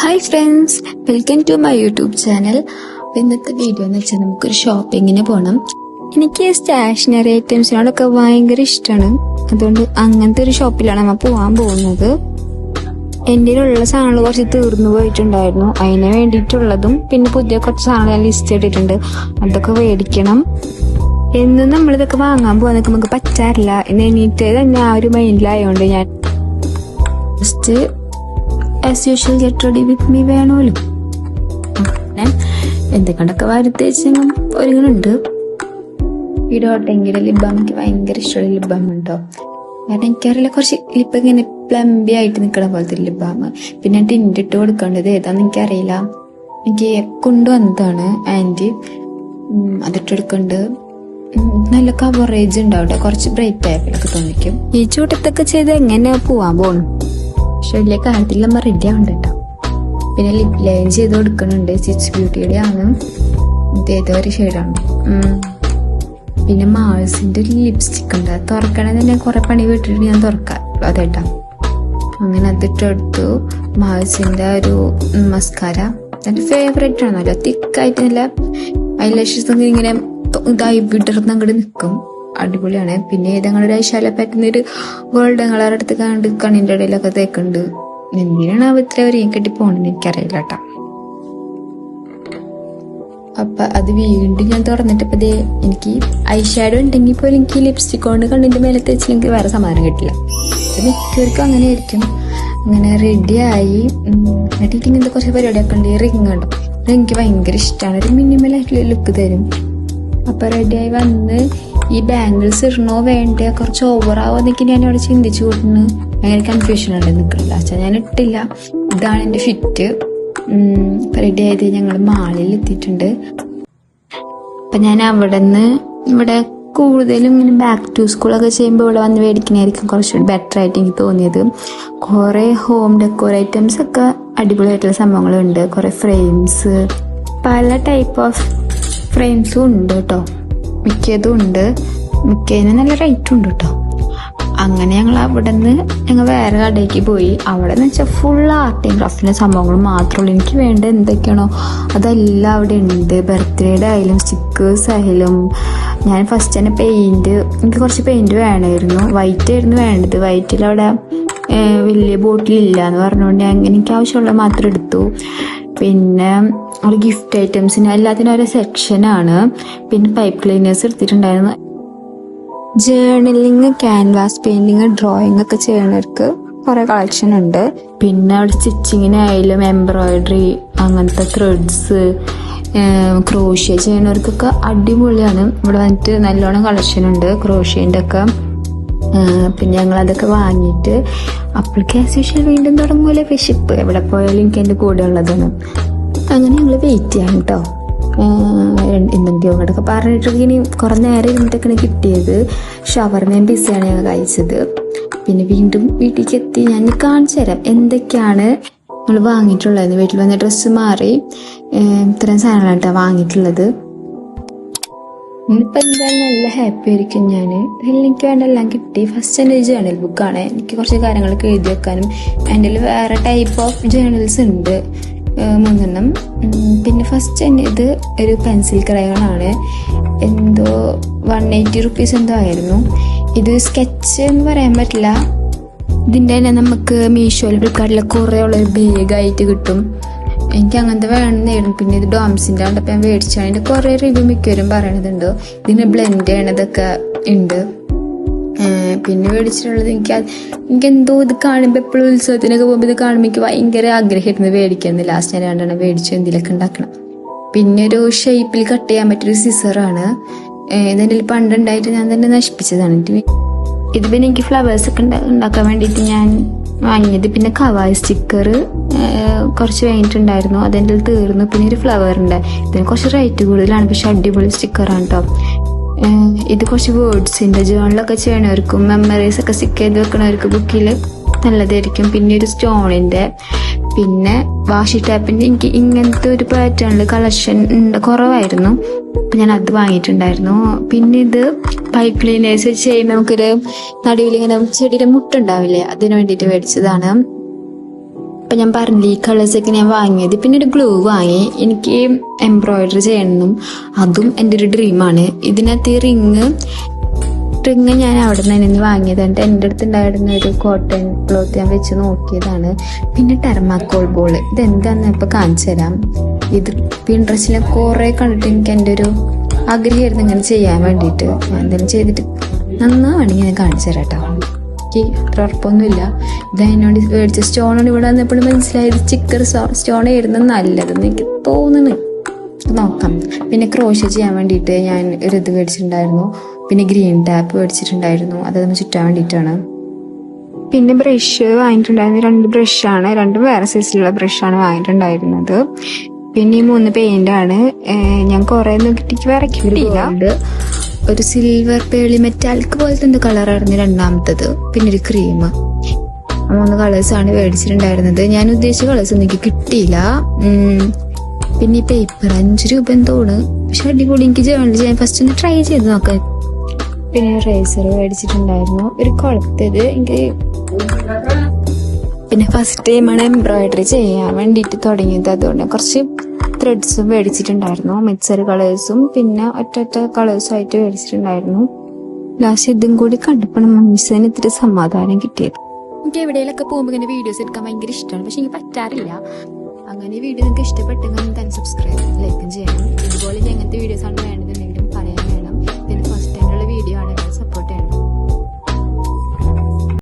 Hi friends, welcome to my YouTube channel. ഇന്നത്തെ video എന്ന് വെച്ചാൽ നമുക്കൊരു ഷോപ്പിങ്ങിന് പോകണം. എനിക്ക് സ്റ്റേഷനറി ഐറ്റംസിനോടൊക്കെ ഭയങ്കര ഇഷ്ടമാണ്. അതുകൊണ്ട് അങ്ങനത്തെ ഒരു ഷോപ്പിലാണ് നമ്മൾ പോകാൻ പോകുന്നത്. എൻ്റെ ഉള്ള സാധനങ്ങൾ കുറച്ച് തീർന്നു പോയിട്ടുണ്ടായിരുന്നു. അതിന് വേണ്ടിയിട്ടുള്ളതും പിന്നെ പുതിയ കുറച്ച് സാധനങ്ങൾ ഞാൻ ലിസ്റ്റ് ഇട്ടിട്ടുണ്ട്. അതൊക്കെ മേടിക്കണം. എന്നും നമ്മളിതൊക്കെ വാങ്ങാൻ പോകാൻ നമുക്ക് പറ്റാറില്ല. എണീറ്റ് തന്നെ ആ ഒരു മൈൻഡിലായതുകൊണ്ട് ഞാൻ just as usual get ready with me വേണമല്ലോ. ഞാൻ എന്തൊക്കെ വരുത്തേച്ചെങ്കിലും ഒരുങ്ങുന്നുണ്ട്. ഈ ഡോട്ടെങ്കിലും ലിബാം എനിക്ക് ഭയങ്കര ഇഷ്ടമുള്ള ലിബാം ഉണ്ടോ. കാരണം എനിക്കറിയില്ല, കുറച്ച് ലിപ്പ് ഇങ്ങനെ പ്ലംബി ആയിട്ട് നിൽക്കണ പോലത്തെ ലിബാം. പിന്നെ ടിൻറ്റ് ഇട്ട് കൊടുക്കേണ്ടത് ഏതാന്ന് എനിക്കറിയില്ല. എനിക്ക് കൊണ്ടുവന്നതാണ് ആൻറ്റി. അതിട്ടെടുക്കുന്നുണ്ട്. നല്ല കവറേജ് ഉണ്ടാവട്ടെ, കുറച്ച് ബ്രൈറ്റ് ആയപ്പോഴൊക്കെ തോന്നിക്കും. ഈ ചൂട്ടത്തൊക്കെ ചെയ്ത് എങ്ങനെ പോവാൻ പോകണം. പക്ഷെ വലിയ കാര്യത്തിൽ നമ്മൾ റെഡി ആവണ്ട കേട്ടോ. പിന്നെ ലിപ് ലൈൻ ചെയ്ത് കൊടുക്കുന്നുണ്ട്. സ്റ്റിച്ച് ബ്യൂട്ടിയുടെ ആണ്. ഏതോ ഒരു ഷെയ്ഡാണ്. പിന്നെ മാൾസിന്റെ ഒരു ലിപ്സ്റ്റിക് ഉണ്ട്. അത് തുറക്കണേ തന്നെ കുറെ പണി വിട്ടിട്ട് ഞാൻ തുറക്കാം അതേട്ടാ. അങ്ങനെ അതിട്ടെടുത്തു. മാൾസിന്റെ ഒരു മസ്കാര എന്റെ ഫേവറേറ്റ് ആണ്. നല്ല തിക്കായിട്ട് നല്ല ഐലാഷസ് ഇങ്ങനെ ഇതായി വിടർന്ന് അങ്ങോട്ട് നിൽക്കും. അടിപൊളിയാണ്. പിന്നെ ഏതങ്ങളുടെ ഐശാല പറ്റുന്നൊരു ഗോൾഡൻ കളർ എടുത്ത് കണ്ട് കണ്ണിന്റെ ഇടയിലൊക്കെ തേക്കുന്നുണ്ട്. എന്തിനാണ് അവ ഇത്ര ഒരു കെട്ടി പോണെന്ന് എനിക്കറിയില്ല കേട്ടോ. അപ്പൊ അത് വീണ്ടും ഞാൻ തുറന്നിട്ടപ്പോ എനിക്ക് ഐഷാഡോ ഉണ്ടെങ്കിൽ പോലും എനിക്ക് ലിപ്സ്റ്റിക് കൊണ്ട് കണ്ണിന്റെ മേലെ തേച്ചില്ലെങ്കിൽ വേറെ സമാധാനം കിട്ടില്ല. മിക്കവർക്കും അങ്ങനെ ആയിരിക്കും. അങ്ങനെ റെഡിയായി. എന്നിട്ട് ഇങ്ങനത്തെ കുറച്ച് പരിപാടിയൊക്കെ ഉണ്ട്. റിങ് ഉണ്ടോ, എനിക്ക് ഭയങ്കര ഇഷ്ടമാണ്. ഒരു മിനിമൽ ആയിട്ടുള്ള ലുക്ക് തരും. അപ്പൊ റെഡിയായി വന്ന് ഈ ബാംഗിൾസ് ഇടണോ വേണ്ട, കുറച്ച് ഓവറാവോ എന്നൊക്കെ ഞാൻ അവിടെ ചിന്തിച്ചു കൂട്ടുന്നു. ഭയങ്കര കൺഫ്യൂഷൻ ഉണ്ട് നിൽക്കില്ല. പക്ഷെ ഞാൻ ഇട്ടില്ല. ഇതാണ് എന്റെ ഫിറ്റ്. റെഡി ആയത് ഞങ്ങൾ മാളിൽ എത്തിയിട്ടുണ്ട്. അപ്പൊ ഞാൻ അവിടെ നിന്ന് ഇവിടെ കൂടുതലും ഇങ്ങനെ ബാക്ക് ടു സ്കൂളൊക്കെ ചെയ്യുമ്പോൾ ഇവിടെ വന്ന് മേടിക്കണായിരിക്കും കുറച്ചുകൂടി ബെറ്റർ ആയിട്ട് എനിക്ക് തോന്നിയത്. കുറെ ഹോം ഡെക്കോർ ഐറ്റംസ് ഒക്കെ അടിപൊളിയായിട്ടുള്ള സംഭവങ്ങളുണ്ട്. കുറെ ഫ്രെയിംസ്, പല ടൈപ്പ് ഓഫ് ഫ്രെയിംസും ഉണ്ട് കേട്ടോ. മിക്കതും ഉണ്ട്. മിക്കതിന് നല്ല റേറ്റും ഉണ്ട് കേട്ടോ. അങ്ങനെ ഞങ്ങൾ അവിടെ നിന്ന് വേറെ കടയ്ക്ക് പോയി. അവിടെ നിന്ന് വെച്ചാൽ ഫുൾ ആർട്ട് ആൻഡ് ക്രാഫ്റ്റിന്റെ സംഭവങ്ങൾ മാത്രമുള്ളൂ. എനിക്ക് വേണ്ട എന്തൊക്കെയാണോ അതെല്ലാം അവിടെ ഉണ്ട്. ബർത്ത്ഡേയുടെ ആയാലും സ്റ്റിക്കേഴ്സ് ആയാലും. ഞാൻ ഫസ്റ്റ് തന്നെ എനിക്ക് കുറച്ച് പെയിന്റ് വേണമായിരുന്നു. വൈറ്റ് ആയിരുന്നു വേണ്ടത്. വൈറ്റിൽ അവിടെ വലിയ ബോട്ടിലില്ല എന്ന് പറഞ്ഞുകൊണ്ട് ഞാൻ എനിക്ക് ആവശ്യമുള്ള മാത്രം എടുത്തു. പിന്നെ ഒരു ഗിഫ്റ്റ് ഐറ്റംസിന് എല്ലാത്തിനും ഒരു സെക്ഷനാണ്. പിന്നെ പൈപ്പ് ക്ലീനേഴ്സ് എടുത്തിട്ടുണ്ടായിരുന്നു. ജേർണലിങ്, ക്യാൻവാസ് പെയിന്റിങ്, ഡ്രോയിങ് ഒക്കെ ചെയ്യുന്നവർക്ക് കുറെ കളക്ഷൻ ഉണ്ട്. പിന്നെ അവിടെ സ്റ്റിച്ചിങ്ങിനായാലും എംബ്രോയിഡറി, അങ്ങനത്തെ ത്രെഡ്സ്, ക്രോഷ്യ ചെയ്യുന്നവർക്കൊക്കെ അടിപൊളിയാണ്. ഇവിടെ വന്നിട്ട് നല്ലോണം കളക്ഷൻ ഉണ്ട് ക്രോഷ്യന്റെ ഒക്കെ. പിന്നെ ഞങ്ങൾ അതൊക്കെ വാങ്ങിയിട്ട് അപ്പോഴേക്ക് ആസ് യൂഷ്വൽ വീണ്ടും തുടങ്ങൂലെ വിശപ്പ്. എവിടെ പോയാലും എനിക്ക് എൻ്റെ കൂടെ ഉള്ളതാണ്. അങ്ങനെ ഞങ്ങൾ വെയിറ്റ് ചെയ്യാം കേട്ടോ. എന്തെങ്കിലും അങ്ങോട്ടൊക്കെ പറഞ്ഞിട്ടൊക്കെ ഇനി കുറെ നേരം ഇരുന്നിട്ടൊക്കെയാണ് കിട്ടിയത്. ഷവർമയും പിസയാണ് ഞങ്ങൾ കഴിച്ചത്. പിന്നെ വീണ്ടും വീട്ടിലേക്ക് എത്തി. ഞാൻ കാണിച്ചു തരാം എന്തൊക്കെയാണ് നമ്മൾ വാങ്ങിയിട്ടുള്ളത്. വീട്ടിൽ വന്ന ഡ്രസ്സ് മാറി ഇത്തരം സാധനങ്ങളാണ് കേട്ടോ വാങ്ങിയിട്ടുള്ളത്. ഇന്നിപ്പോൾ എന്തായാലും നല്ല ഹാപ്പി ആയിരിക്കും ഞാൻ. എനിക്ക് വേണ്ട എല്ലാം കിട്ടി. ഫസ്റ്റ് എൻ്റെ ജേണൽ ബുക്കാണ്. എനിക്ക് കുറച്ച് കാര്യങ്ങളൊക്കെ എഴുതി വെക്കാനും. എൻ്റെ വേറെ ടൈപ്പ് ഓഫ് ജേണൽസ് ഉണ്ട് 3 പിന്നെ ഫസ്റ്റ് തന്നെ ഇത് ഒരു പെൻസിൽ ക്രയോൺ ആണ്. എന്തോ 180 റുപ്പീസ് എന്തോ ആയിരുന്നു. ഇത് സ്കെച്ച് എന്ന് പറയാൻ പറ്റില്ല. ഇതിൻ്റെ തന്നെ നമുക്ക് മീഷോയിൽ ഫ്ലിപ്കാർട്ടിലൊക്കെ കുറേ ഉള്ളൊരു ബാഗായിട്ട് കിട്ടും. എനിക്ക് അങ്ങനത്തെ വേണമെന്നായിരുന്നു. പിന്നെ ഇത് ഡോംസിൻ്റെ കണ്ടപ്പോൾ ഞാൻ മേടിച്ചാണ്. അതിൻ്റെ കുറേ റിവ്യൂ മിക്കവരും പറയണതുണ്ട്. ഇതിന് ബ്ലെൻഡ് ചെയ്യണതൊക്കെ ഉണ്ട്. പിന്നെ മേടിച്ചിട്ടുള്ളത് എനിക്കെന്തോ ഇത് കാണുമ്പോൾ എപ്പോഴും ഉത്സവത്തിനൊക്കെ പോകുമ്പോൾ ഇത് കാണുമ്പോൾ എനിക്ക് ഭയങ്കര ആഗ്രഹമായിരുന്നു മേടിക്കുന്നത്. ലാസ്റ്റ് ഞാൻ 2 മേടിച്ചു എന്തെങ്കിലുമൊക്കെ ഉണ്ടാക്കണം. പിന്നെ ഒരു ഷേപ്പിൽ കട്ട് ചെയ്യാൻ പറ്റിയൊരു സിസറാണ്. ഇതെൻ്റെ പണ്ടുണ്ടായിട്ട് ഞാൻ തന്നെ നശിപ്പിച്ചതാണ്. ഇത് പിന്നെ എനിക്ക് ഫ്ലവേഴ്സ് ഒക്കെ ഉണ്ടാക്കാൻ വേണ്ടിയിട്ട് ഞാൻ വാങ്ങിയത്. പിന്നെ കവായ് സ്റ്റിക്കർ കുറച്ച് കഴിഞ്ഞിട്ടുണ്ടായിരുന്നു. അതെൻ്റെ തീർന്നു. പിന്നെ ഒരു ഫ്ലവർ ഉണ്ട്. ഇതിന് കുറച്ച് റേറ്റ് കൂടുതലാണ്. പക്ഷെ അടിപൊളി സ്റ്റിക്കറാണ് കേട്ടോ. ഇത് കുറച്ച് വേർഡ്സിൻ്റെ ജേണലൊക്കെ ചെയ്യണവർക്കും മെമ്മറീസ് ഒക്കെ സ്റ്റിക്ക് ചെയ്ത് വെക്കണവർക്ക് ബുക്കിൽ നല്ലതായിരിക്കും. പിന്നെ ഒരു സ്റ്റോണിൻ്റെ, പിന്നെ വാഷി ടാപ്പിൻ്റെ എനിക്ക് ഇങ്ങനത്തെ ഒരു പാറ്റേണിൽ കളക്ഷൻ കുറവായിരുന്നു. അപ്പം ഞാൻ അത് വാങ്ങിയിട്ടുണ്ടായിരുന്നു. പിന്നെ ഇത് പൈപ്പ് ക്ലീനേഴ്സ് ചെയ്യുമ്പോൾ നമുക്കൊരു നടുവിൽ ഇങ്ങനെ ചെടിയുടെ മുട്ടുണ്ടാവില്ലേ, അതിന് വേണ്ടിയിട്ട് മേടിച്ചതാണ്. അപ്പം ഞാൻ പറഞ്ഞില്ല ഈ കളേഴ്സൊക്കെ ഞാൻ വാങ്ങിയത്. പിന്നെ ഒരു ഗ്ലൂ വാങ്ങി. എനിക്ക് എംബ്രോയിഡറി ചെയ്യണമെന്നും അതും എൻ്റെ ഒരു ഡ്രീമാണ്. ഇതിനകത്ത് ഈ റിങ് ഞാൻ അവിടെ നിന്ന് വാങ്ങിയതുകൊണ്ട് എൻ്റെ അടുത്ത് ഉണ്ടായിരുന്ന ഒരു കോട്ടൺ ക്ലോത്ത് ഞാൻ വെച്ച് നോക്കിയതാണ്. പിന്നെ ടെർമാക്കോൾ ബോൾ, ഇതെന്താന്ന് ഇപ്പം കാണിച്ചു തരാം. ഇത് പിൻട്രസ്റ്റിലെ കുറേ കണ്ടിട്ട് എനിക്ക് എൻ്റെ ഒരു ആഗ്രഹമായിരുന്നു ഇങ്ങനെ ചെയ്യാൻ വേണ്ടിയിട്ട്. ഞാൻ എന്തെങ്കിലും ചെയ്തിട്ട് നന്നാണെങ്കിൽ ഞാൻ കാണിച്ചു തരാം കേട്ടോ. എനിക്ക് അത്ര ഉറപ്പൊന്നുമില്ല. ഇത് അതിനോട് മേടിച്ച സ്റ്റോണോട് ഇവിടെ വന്നപ്പോൾ മനസ്സിലായത് ചിക്കർ സ്റ്റോൺ ആയിരുന്നു നല്ലതെന്ന് എനിക്ക് തോന്നുന്നു. നോക്കാം. പിന്നെ ക്രോഷ്യ ചെയ്യാൻ വേണ്ടിയിട്ട് ഞാൻ ഒരു ഇത് മേടിച്ചിട്ടുണ്ടായിരുന്നു. പിന്നെ ഗ്രീൻ ടാപ്പ് മേടിച്ചിട്ടുണ്ടായിരുന്നു. അതൊന്ന് ചുറ്റാൻ വേണ്ടിയിട്ടാണ്. പിന്നെ ബ്രഷ് വാങ്ങിയിട്ടുണ്ടായിരുന്നു. 2 ബ്രഷാണ്, 2 വേറെ സൈസിലുള്ള ബ്രഷാണ് വാങ്ങിയിട്ടുണ്ടായിരുന്നത്. പിന്നെ ഈ 3 പെയിന്റാണ്. ഞാൻ കുറേ നോക്കിയിട്ട് വേറെ കിട്ടിയില്ല. ഒരു സിൽവർ പേളി മെറ്റാലിക് പോലത്തെ എന്ത് കളറായിരുന്നു രണ്ടാമത്തത്. പിന്നെ ഒരു ക്രീം. 3 കളേഴ്സാണ് മേടിച്ചിട്ടുണ്ടായിരുന്നത്. ഞാൻ ഉദ്ദേശിച്ച കളേഴ്സ് ഒന്നും എനിക്ക് കിട്ടിയില്ല. പിന്നെ ഈ പേപ്പർ 5 രൂപ എന്തോണ്, പക്ഷെ അടിപൊളി. എനിക്ക് ജേണൽ ചെയ്യാൻ ഫസ്റ്റ് ഒന്ന് ട്രൈ ചെയ്ത് നോക്കാം. പിന്നെ റേസർ മേടിച്ചിട്ടുണ്ടായിരുന്നു. ഒരു കൊളത്തത് എനിക്ക് പിന്നെ ഫസ്റ്റ് ടൈമാണ് എംബ്രോയിഡറി ചെയ്യാൻ വേണ്ടിയിട്ട് തുടങ്ങിയത്. അതുകൊണ്ട് കുറച്ച് ത്രെഡ്സും മേടിച്ചിട്ടുണ്ടായിരുന്നു. മിക്സർ കളേഴ്സും പിന്നെ ഒറ്റ കളേഴ്സും ആയിട്ട് മേടിച്ചിട്ടുണ്ടായിരുന്നു. ലാസ്റ്റ് ഇതും കൂടി കണ്ടപ്പോൾ മനസ്സിന് ഇത്തിരി സമാധാനം കിട്ടിയത്. എനിക്ക് എവിടെയെങ്കിലൊക്കെ പോകുമ്പോൾ ഇങ്ങനെ വീഡിയോസ് എടുക്കാൻ ഭയങ്കര ഇഷ്ടമാണ്, പക്ഷെ എനിക്ക് പറ്റാറില്ല. അങ്ങനെ വീഡിയോ നിങ്ങൾക്ക് ഇഷ്ടപ്പെട്ടെങ്കിൽ തന്നെ സബ്സ്ക്രൈബ് ലൈക്കും ചെയ്യണം. ഇതുപോലെ ഞാൻ അങ്ങനത്തെ വീഡിയോസ് ആണ്